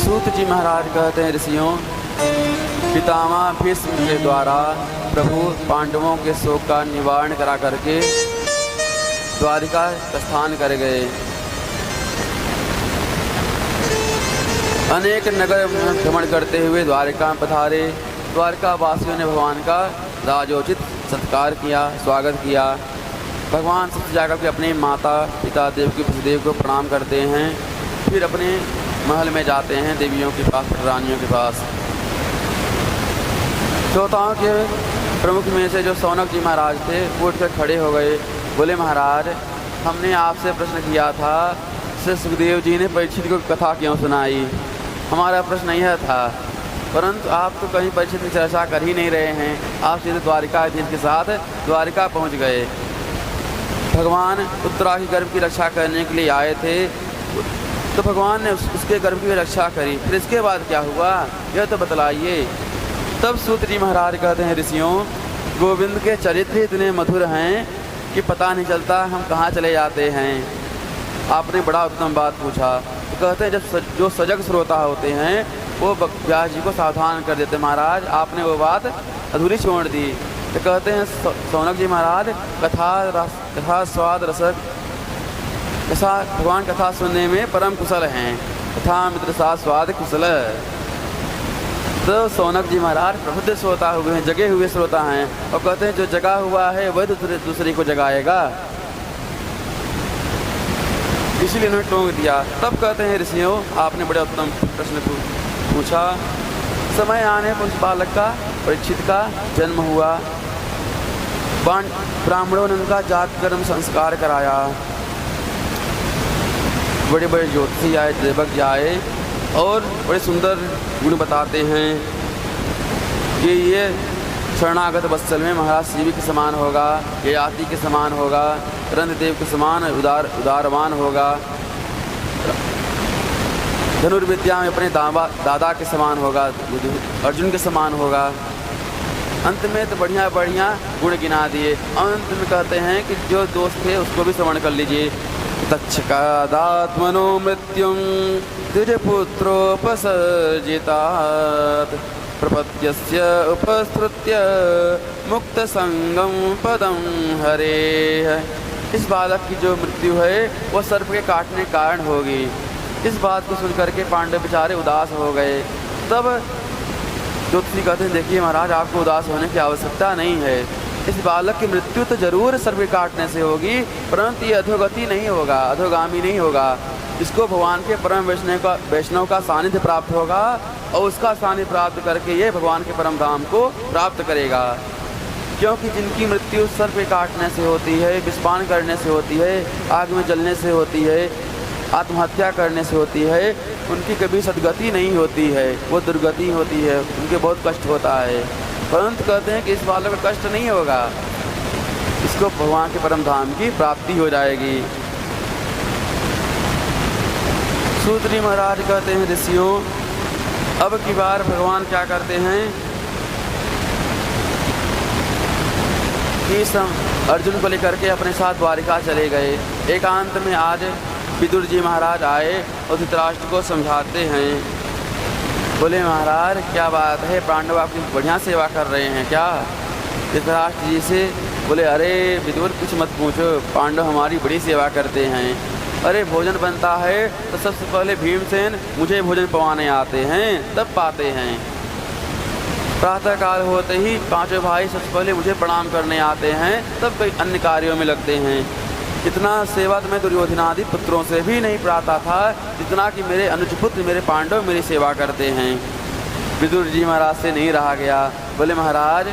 सूत जी महाराज कहते हैं, ऋषियों, पितामह भीष्म के द्वारा प्रभु पांडवों के शोक का निवारण करा करके द्वारिका प्रस्थान कर गए। अनेक नगर भ्रमण करते हुए द्वारिका में पधारे। द्वारिका वासियों ने भगवान का राजोचित सत्कार किया, स्वागत किया। भगवान सबसे जाकर के अपने माता पिता देवकी वसुदेव को प्रणाम करते हैं, फिर अपने महल में जाते हैं, देवियों के पास, रानियों के पास। श्रोताओं के प्रमुख में से जो सौनक जी महाराज थे वो उठकर खड़े हो गए। बोले, महाराज, हमने आपसे प्रश्न किया था, श्री सुखदेव जी ने परीक्षित को कथा क्यों सुनाई? हमारा प्रश्न यह था, परंतु आप तो कहीं परीक्षित की चर्चा कर ही नहीं रहे हैं। आप सीधे द्वारिकाधीश के साथ द्वारिका पहुंच गए। भगवान उत्तरा की गर्भ की रक्षा करने के लिए आए थे, तो भगवान ने उसके गर्भ की रक्षा करी। फिर इसके बाद क्या हुआ, यह तो बतलाइए। तब सूत जी महाराज कहते हैं, ऋषियों, गोविंद के चरित्र इतने मधुर हैं कि पता नहीं चलता हम कहाँ चले जाते हैं। आपने बड़ा उत्तम बात पूछा। तो कहते हैं, जब जो सजग श्रोता होते हैं वो व्यास जी को सावधान कर देते, महाराज आपने वो बात अधूरी छोड़ दी। तो कहते हैं सौनक जी महाराज, कथा स्वाद रसक, ऐसा भगवान कथा सुनने में परम कुशल हैं। कथा मित्र सा स्वाद कुशल। तो सौनक जी महाराज प्रबुद्ध श्रोता हुए हैं, जगे हुए श्रोता हैं, और कहते हैं जो जगा हुआ है वह दूसरे को जगाएगा, इसलिए उन्होंने टोक दिया। तब कहते हैं, ऋषियों, आपने बड़े उत्तम प्रश्न पूछा। समय आने पर उस बालक का, परीक्षित का जन्म हुआ। ब्राह्मणों ने उनका जात कर्म संस्कार कराया। बड़े बड़े ज्योतिषी आए, देवज्ञ आए और बड़े सुंदर गुण बताते हैं कि ये शरणागत वत्सल में महाराज शिव के समान होगा, ये आति के समान होगा, रंधदेव के समान उदारवान होगा, धनुर्विद्या में अपने दादा के समान होगा, अर्जुन के समान होगा। अंत में तो बढ़िया बढ़िया गुण गिना दिए। अंत में कहते हैं कि जो दोस्त थे उसको भी श्रवण कर लीजिए। तच्छकादात्मनो मृत्युं द्विजपुत्रोपसर्जितात् प्रपद्यस्य उपसृत्य मुक्तसंगं पदं हरेः। इस बालक की जो मृत्यु है वो सर्प के काटने के कारण होगी। इस बात को सुनकर के पांडव बेचारे उदास हो गए। तब ज्योतिषी कहते हैं, देखिए महाराज, आपको उदास होने की आवश्यकता नहीं है। इस बालक की मृत्यु तो जरूर सर्प के काटने से होगी, परंतु ये अधोगति नहीं होगा, अधोगामी नहीं होगा। इसको भगवान के परम वैष्णव का सानिध्य प्राप्त होगा और उसका सानिध्य प्राप्त करके ये भगवान के परम धाम को प्राप्त करेगा। क्योंकि जिनकी मृत्यु सर्प के काटने से होती है, विषपान करने से होती है, आग में जलने से होती है, आत्महत्या करने से होती है, उनकी कभी सदगति नहीं होती है, वो दुर्गति होती है, उनके बहुत कष्ट होता है। परंतु कहते हैं कि इस बालक को कष्ट नहीं होगा, इसको भगवान के परम धाम की प्राप्ति हो जाएगी। सूत जी महाराज कहते हैं, ऋषियों, अब की बार भगवान क्या करते हैं कि अर्जुन को लेकर के अपने साथ द्वारिका चले गए। एकांत में आज विदुर जी महाराज आए और धृतराष्ट्र को समझाते हैं। बोले, महाराज क्या बात है, पांडव आपकी बढ़िया सेवा कर रहे हैं क्या? धृतराष्ट्र जी से बोले, अरे विदुर कुछ मत पूछो, पांडव हमारी बड़ी सेवा करते हैं। अरे भोजन बनता है तो सबसे पहले भीमसेन मुझे भोजन पवाने आते हैं, तब पाते हैं। प्रातःकाल होते ही पांचों भाई सबसे पहले मुझे प्रणाम करने आते हैं, तब कई अन्य कार्यों में लगते हैं। इतना सेवा तो मैं दुर्योधनादि पुत्रों से भी नहीं पाता था, जितना कि मेरे अनुज पुत्र मेरे पांडव मेरी सेवा करते हैं। विदुर जी महाराज से नहीं रहा गया। बोले, महाराज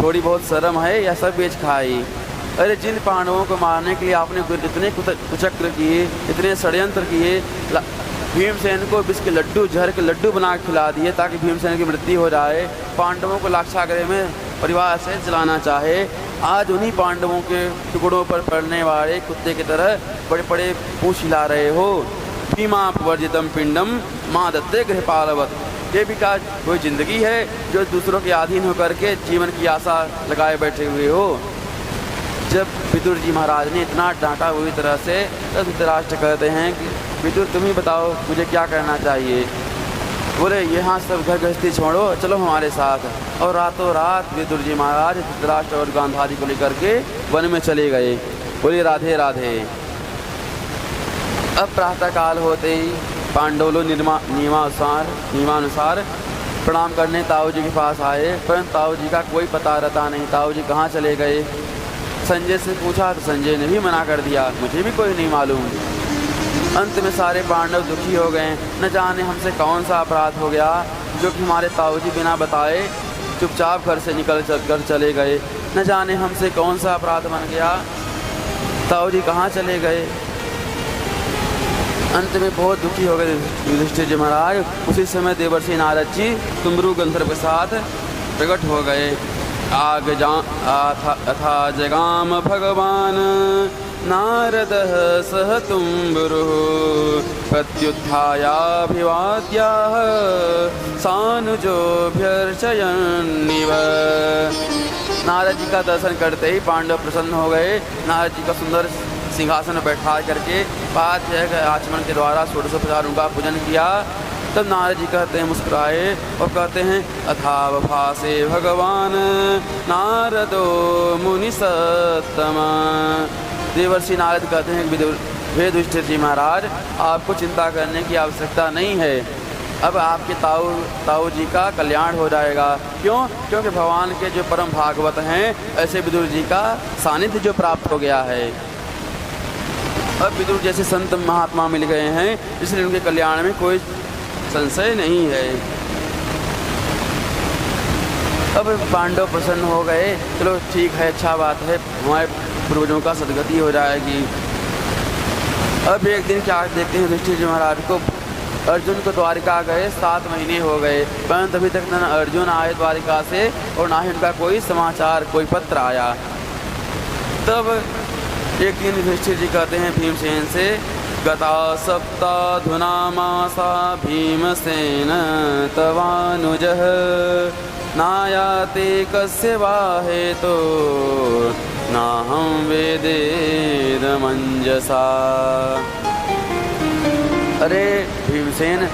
थोड़ी बहुत शर्म है या सब बेच खाई? अरे जिन पांडवों को मारने के लिए आपने इतने कुचक्र किए, इतने षड्यंत्र किए, भीमसेन को विष के लड्डू, जहर के लड्डू बना के खिला दिए ताकि भीमसेन की मृत्यु हो जाए, पांडवों को लाक्षागृह में परिवार से जलाना चाहे, आज उन्हीं पांडवों के टुकड़ों पर पड़ने वाले कुत्ते की तरह बड़े बड़े पूछ हिला रहे हो। भीमा वर्जितम पिंडम माँ दत्ते गृहपालवत। ये भी क्या कोई जिंदगी है जो दूसरों के अधीन होकर के जीवन की आशा लगाए बैठे हुए हो? जब विदुर जी महाराज ने इतना डांटा हुई तरह से, तब धृतराष्ट्र कहते हैं कि विदुर तुम ही बताओ मुझे क्या करना चाहिए। बोले यहाँ सब घर गृहस्थी छोड़ो, चलो हमारे साथ। और रातों रात विदुर जी महाराज धृतराष्ट्र और गांधारी को लेकर के वन में चले गए। बोले राधे राधे। अब प्रातःकाल होते ही पांडव लोग नियमानुसार प्रणाम करने ताऊ जी के पास आए, परंतु ताऊ जी का कोई पता रहता नहीं। ताऊ जी कहाँ चले गए। संजय से पूछा तो संजय ने भी मना कर दिया, मुझे भी कोई नहीं मालूम। अंत में सारे पांडव दुखी हो गए। न जाने हमसे कौन सा अपराध हो गया जो कि हमारे ताऊ जी बिना बताए चुपचाप घर से निकल कर चले गए। न जाने हमसे कौन सा अपराध बन गया, ताऊ जी कहाँ चले गए। अंत में बहुत दुखी हो गए युधिष्ठिर जी महाराज। उसी समय देवर्षि नारद जी तुमरु गंधर्व के साथ प्रकट हो गए। अथा जगाम भगवान नारद सह तुम्बुरुः प्रत्युत्थायाभिवाद्याः सानुजोऽभ्यर्चयन्निव। नारद जी का दर्शन करते ही पांडव प्रसन्न हो गए। नारद जी का सुंदर सिंहासन बैठा करके पाद आचमन के द्वारा 1650 उनका पूजन किया। तब नारद जी कहते हैं, मुस्कुराए और कहते हैं, अथाव भासे भगवान नारदो मुनि सत्तमा। देवर्षि नारद कहते हैं, हे युधिष्ठिर जी महाराज, आपको चिंता करने की आवश्यकता नहीं है। अब आपके ताऊ जी का कल्याण हो जाएगा। क्यों? क्योंकि भगवान के जो परम भागवत हैं ऐसे विदुर जी का सानिध्य जो प्राप्त हो गया है। अब विदुर जैसे संत महात्मा मिल गए हैं, इसलिए उनके कल्याण में कोई संशय नहीं है। अब पांडव प्रसन्न हो गए। चलो ठीक है, अच्छा बात है, हमारे पूर्वजों का सदगति हो जाएगी। अब एक दिन क्या देखते हैं, युधिष्ठिर जी महाराज को अर्जुन को द्वारिका गए 7 महीने हो गए, परंतु अभी तक न अर्जुन आए द्वारिका से और ना ही उनका कोई समाचार, कोई पत्र आया। तब एक दिन युधिष्ठिर जी कहते हैं भीमसेन से, गता सप्ताधुना मासा भीमसेन तवानुजः नायाते कस्य वा हेतो नाहं वेदेदमंजसा। अरे भीमसेन,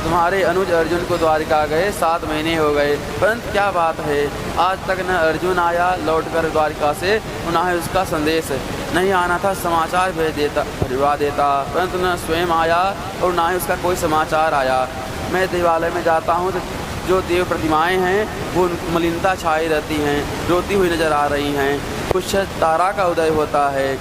तुम्हारे अनुज अर्जुन को द्वारिका गए 7 महीने हो गए, परंतु क्या बात है, आज तक न अर्जुन आया लौटकर द्वारिका से, न ही उसका संदेश नहीं आना था, समाचार भिजवा देता, परंतु न स्वयं आया और ना ही उसका कोई समाचार आया। मैं देवालय में जाता हूँ तो जो देव प्रतिमाएं हैं वो मलिनता छाई रहती हैं, रोती हुई नजर आ रही हैं। कुछ तारा का उदय होता है।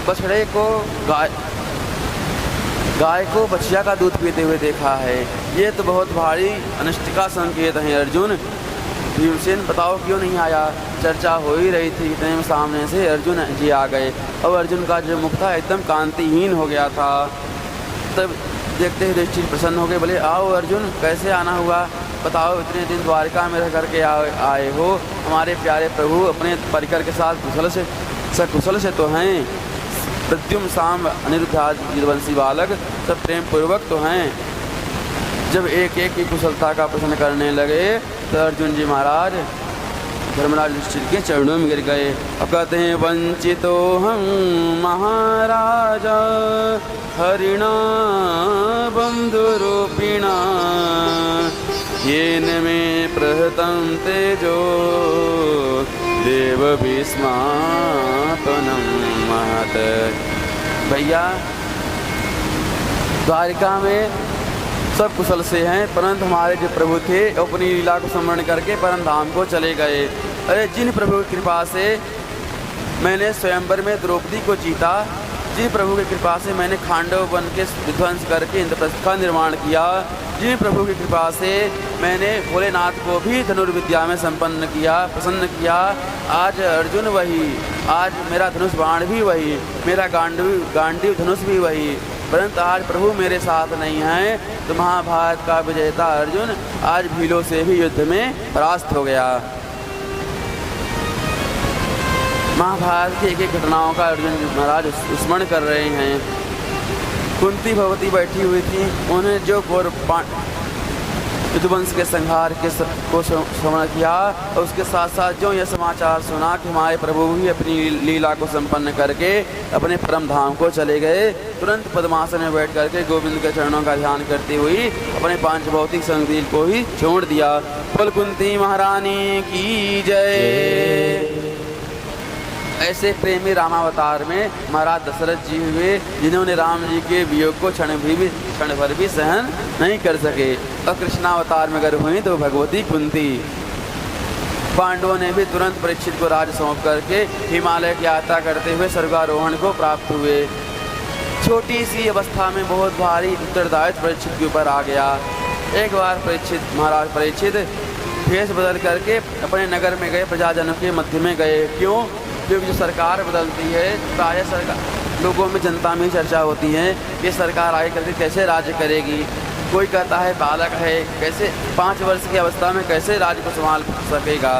बछड़े को गाय को बछिया का दूध पीते हुए देखा है। ये तो बहुत भारी अनिष्ट का संकेत है। अर्जुन, भीमसेन बताओ क्यों नहीं आया। चर्चा हो ही रही थी, इतने में सामने से अर्जुन जी आ गए और अर्जुन का जो मुख था एकदम कांतिहीन हो गया था। तब देखते ही युधिष्ठिर प्रसन्न हो गए, बोले आओ अर्जुन, कैसे आना हुआ, बताओ, इतने दिन द्वारिका में रह करके आए हो, हमारे प्यारे प्रभु अपने परिकर के साथ सकुशल से तो हैं, प्रद्युम्न साम अनिरुद्ध वीरवंशी बालक सब प्रेम पूर्वक तो हैं। जब एक एक की कुशलता का प्रश्न करने लगे तो अर्जुन जी महाराज धर्मराज युधिष्ठिर के चरणों में गिर गए। अब कहते हैं, वंचितो हम महाराजा हरिणा बंधुरूपिणा येन मे प्रहतं तेजो देव भीष्मापनं महत्। भैया, द्वारिका में सब कुशल से हैं, परंतु हमारे जो प्रभु थे अपनी लीला को स्मरण करके परम धाम को चले गए। अरे जिन प्रभु की कृपा से मैंने स्वयंवर में द्रौपदी को जीता, जिन प्रभु की कृपा से मैंने खांडव वन के विध्वंस करके इंद्रप्रस्थ का निर्माण किया, जिन प्रभु की कृपा से मैंने भोलेनाथ को भी धनुर्विद्या में संपन्न किया, प्रसन्न किया, आज अर्जुन वही, आज मेरा धनुष बाण भी वही, मेरा गांडीव धनुष भी वही, परंतु आज प्रभु मेरे साथ नहीं हैं। तो महाभारत का विजेता अर्जुन आज भीलों से भी युद्ध में परास्त हो गया। महाभारत की एक एक घटनाओं का अर्जुन महाराज स्मरण कर रहे हैं। कुंती भगवती बैठी हुई थी, उन्हें जो यदुवंश के संहार को श्रवण किया और उसके साथ साथ जो यह समाचार सुना कि हमारे प्रभु भी अपनी लीला को संपन्न करके अपने परम धाम को चले गए, तुरंत पद्मासन में बैठ करके गोविंद के चरणों का ध्यान करते हुए अपने पांच भौतिक संगीत को ही छोड़ दिया। बोल कुंती महारानी की जय। ऐसे प्रेमी रामावतार में महाराज दशरथ जी हुए जिन्होंने राम जी के वियोग को क्षण भर भी सहन नहीं कर सके। और कृष्णावतार में अगर हुई तो भगवती कुंती। पांडवों ने भी तुरंत परीक्षित को राज सौंप करके हिमालय की यात्रा करते हुए स्वर्गारोहण को प्राप्त हुए। छोटी सी अवस्था में बहुत भारी उत्तरदायित्व परीक्षित के ऊपर आ गया। एक बार महाराज परीक्षित भेष बदल करके अपने नगर में गए, प्रजाजनों के मध्य में गए। क्यों? क्योंकि जो सरकार बदलती है प्रायः सरकार लोगों में, जनता में चर्चा होती है कि सरकार आगे करके कैसे राज्य करेगी। कोई कहता है बालक है, कैसे 5 वर्ष की अवस्था में कैसे राज्य को संभाल सकेगा।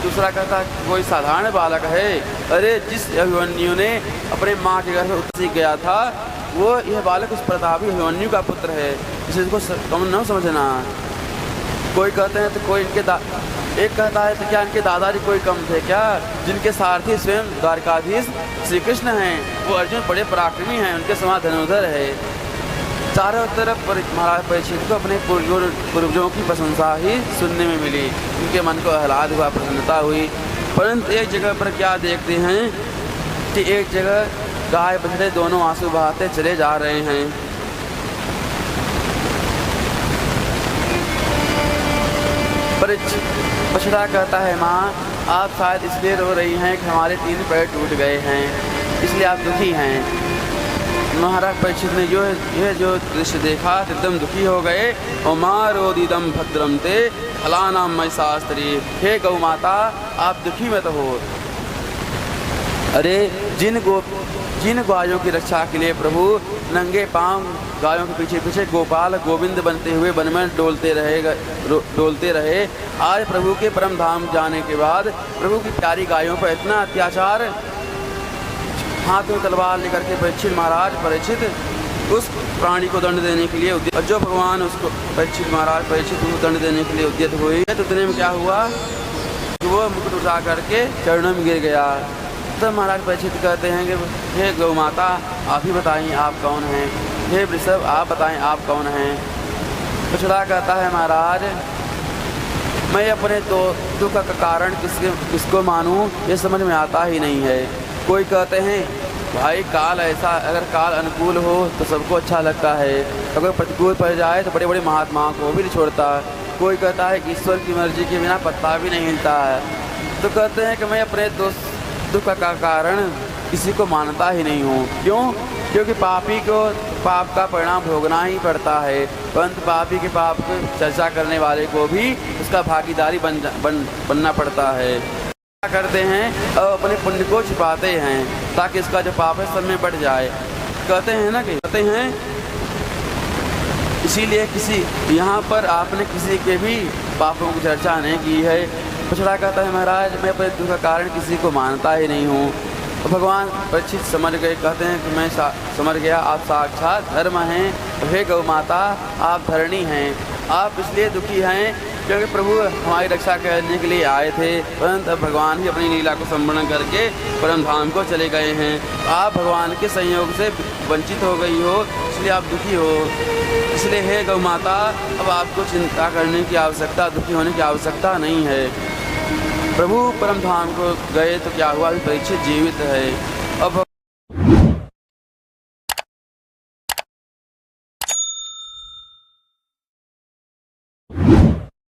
दूसरा कहता है कोई साधारण बालक है, अरे जिस अभिमन्यु ने अपने माँ के घर में उतर गया था वो यह बालक उस प्रतापी अभिमन्यु का पुत्र है, इसको कम न समझना। कोई कहते हैं तो कोई एक कहता है तो क्या इनके दादाजी कोई कम थे क्या, जिनके सारथी स्वयं द्वारकाधीश श्री कृष्ण हैं, वो अर्जुन बड़े पराक्रमी हैं, उनके समान धनुर्धर है। चारों तरफ महाराज परीक्षित को अपने पूर्वजों की प्रशंसा ही सुनने में मिली। उनके मन को आह्लाद हुआ, प्रसन्नता हुई। परंतु एक जगह पर क्या देखते हैं कि एक जगह गाय बछड़े दोनों आंसू बहाते चले जा रहे हैं। बछड़ा कहता है माँ आप शायद इसलिए रो रही हैं कि हमारे 3 पैर टूट गए हैं, इसलिए आप दुखी हैं। महाराज परीक्षित ने यह जो दृश्य देखा एकदम दुखी हो गए। और माँ रोदिदम भद्रम ते फलानाम मई शास्त्री, हे गौ माता आप दुखी मत हो। अरे जिन गायों की रक्षा के लिए प्रभु नंगे पांव गायों के पीछे पीछे गोपाल गोविंद बनते हुए वन में डोलते रहे, आज प्रभु के परम धाम जाने के बाद प्रभु की प्यारी गायों पर इतना अत्याचार, हाथ में तलवार लेकर के परीक्षित महाराज उस प्राणी को दंड देने के लिए और जो भगवान उसको परीक्षित को दंड देने के लिए उद्यत हुए, तो इतने में क्या हुआ कि वो मुकुट उठा करके चरणों में गिर गया। तो महाराज परीक्षित कहते हैं कि हे गौ माता आप ही बताइए आप कौन हैं, हे वृषभ आप बताएं आप कौन हैं। बछड़ा कहता है महाराज मैं अपने दुख का कारण किसको मानूं ये समझ में आता ही नहीं है। कोई कहते हैं भाई काल ऐसा, अगर काल अनुकूल हो तो सबको अच्छा लगता है, अगर प्रतिकूल पड़ जाए तो बड़े बड़े महात्माओं को भी नहीं छोड़ता। कोई कहता है ईश्वर की मर्जी के बिना पत्ता भी नहीं हिलता है। तो कहते हैं कि मैं अपने दुख का कारण किसी को मानता ही नहीं हूँ। क्यों? क्योंकि पापी को पाप का परिणाम भोगना ही पड़ता है, परंतु पापी के पाप को चर्चा करने वाले को भी उसका भागीदारी बनना पड़ता है। क्या करते हैं और अपने पुण्य को छिपाते हैं ताकि इसका जो पाप है सब में बढ़ जाए। कहते हैं ना कि कहते हैं, इसीलिए यहाँ पर आपने किसी के भी पापों की चर्चा नहीं की है। बछड़ा कहता है महाराज मैं अपने दुख का कारण किसी को मानता ही नहीं हूँ। तो भगवान परीक्षित समझ गए, कहते हैं कि मैं समझ गया आप साक्षात धर्म हैं। हे गौ माता आप धरणी हैं, आप इसलिए दुखी हैं क्योंकि प्रभु हमारी रक्षा करने के लिए आए थे, परंतु भगवान ही अपनी लीला को संपन्न करके परम धाम को चले गए हैं। आप भगवान के संयोग से वंचित हो गई हो, इसलिए आप दुखी हो। इसलिए हे गौ माता अब आपको चिंता करने की आवश्यकता, दुखी होने की आवश्यकता नहीं है। प्रभु परम धाम को गए तो क्या हुआ, परीक्षित जीवित है। अब